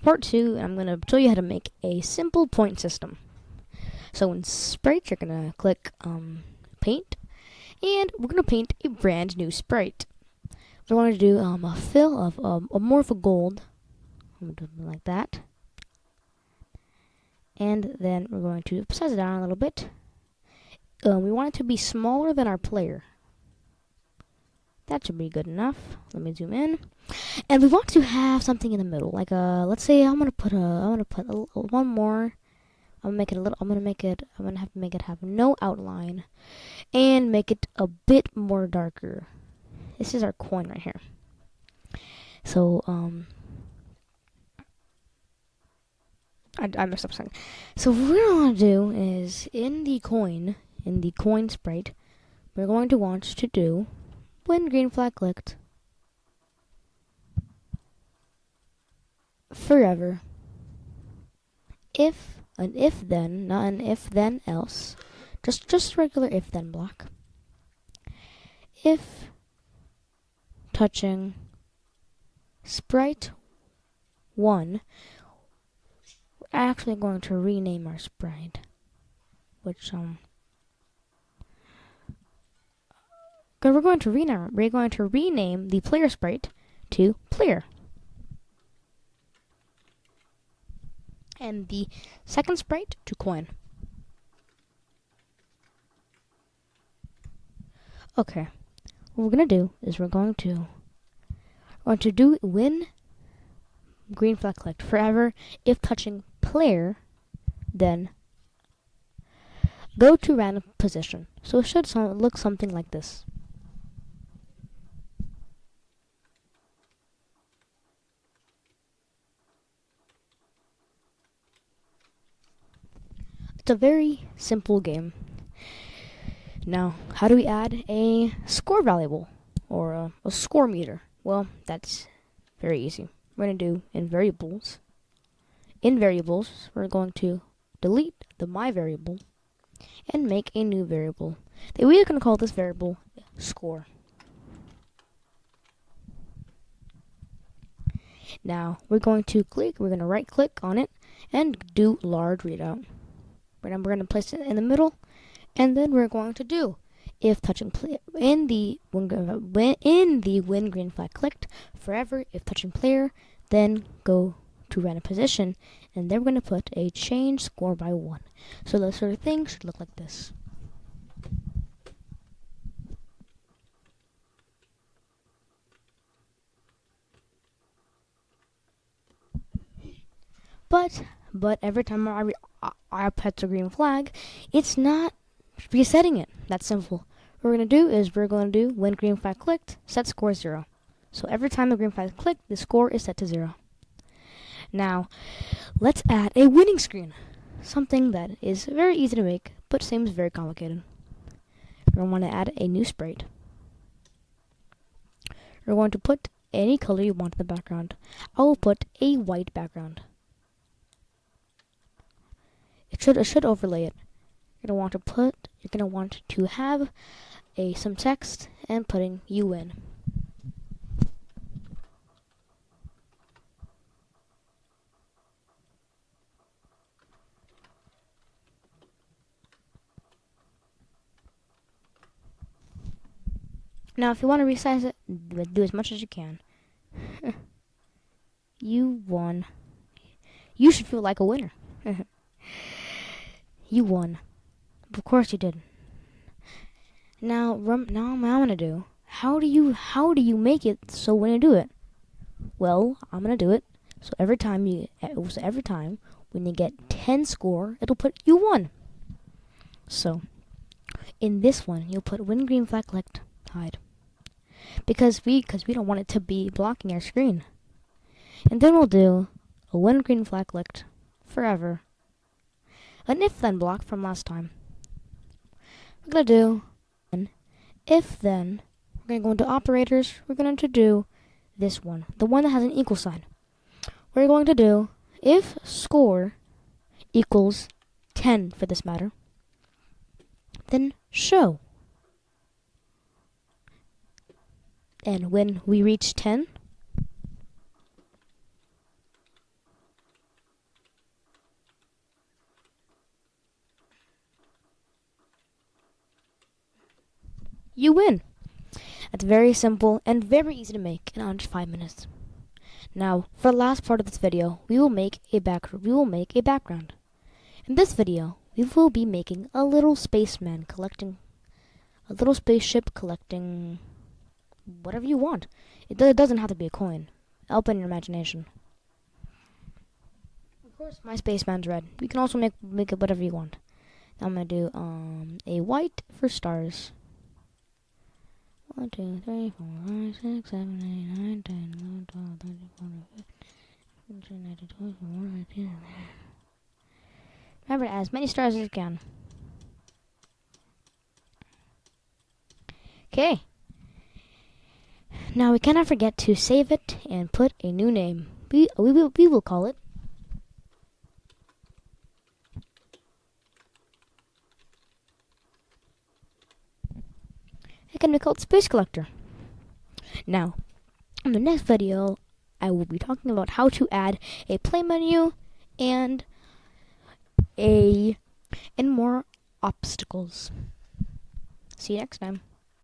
part 2, and I'm going to show you how to make a simple point system. So in Sprite, you're going to click Paint, and we're going to paint a brand new sprite. We're going to do a fill of more of a gold, like that. And then we're going to size it down a little bit. We want it to be smaller than our player. That should be good enough. Let me zoom in. And we want to have something in the middle, like let's say I'm gonna put one more. I'm gonna have to make it have no outline, and make it a bit more darker. This is our coin right here. So I messed up something. So what we're gonna do is in the coin sprite, we're going to want to do when green flag clicked forever. If an if then, not an if then else, just regular if then block. If touching sprite 1, we're actually going to rename our sprite, which we're going to rename the player sprite to player. And the second sprite to coin. Okay, what we're going to do is we're going to do when green flag clicked forever. If touching player, then go to random position. So it should look something like this. It's a very simple game. Now, how do we add a score variable or a score meter? Well, that's very easy. We're going to do in variables. In variables, we're going to delete the my variable and make a new variable. We're going to call this variable score. Now, we're going to right click on it and do large readout. We're going to place it in the middle, and then we're going to do if touching player when green flag clicked forever. If touching player, then go to random position, and then we're going to put a change score by 1. So that sort of thing should look like this. But every time I put a green flag, it's not resetting it. That's simple. What we're going to do is when green flag clicked, set score 0. So every time the green flag clicked, the score is set to 0. Now, let's add a winning screen. Something that is very easy to make, but seems very complicated. We're going to want to add a new sprite. We're going to put any color you want in the background. I will put a white background. It should overlay it. You're gonna want to have some text and putting UN. Now, if you want to resize it, do as much as you can. You won. You should feel like a winner. You won. Of course you did. Now I'm gonna do. How do you make it so when you do it? Well, I'm gonna do it. So every time when you get 10 score, it'll put you won. So in this one, you'll put when green flag clicked, hide. Because we don't want it to be blocking our screen. And then we'll do a when green flag clicked forever. An if then block from last time. We're gonna do an if then. We're gonna go into operators. We're going to do this one, the one that has an equal sign. We're going to do if score equals 10 for this matter, then show. And when we reach 10, you win. It's very simple and very easy to make in under 5 minutes. Now, for the last part of this video, we will make a background. In this video, we will be making a little spaceman collecting a little spaceship collecting whatever you want. It doesn't have to be a coin. Open your imagination. Of course, my spaceman's red. You can also make it whatever you want. Now I'm gonna do a white for stars. 1, 2, 3, 4, 5, 6, 7, 8, 9, 10, 11, 12, 13, 14, 15, 16, 17, 18, 19. Remember to add as many stars as you can. Okay. Now we cannot forget to save it and put a new name. We will call it Space Collector. Now, in the next video, I will be talking about how to add a play menu and more obstacles. See you next time.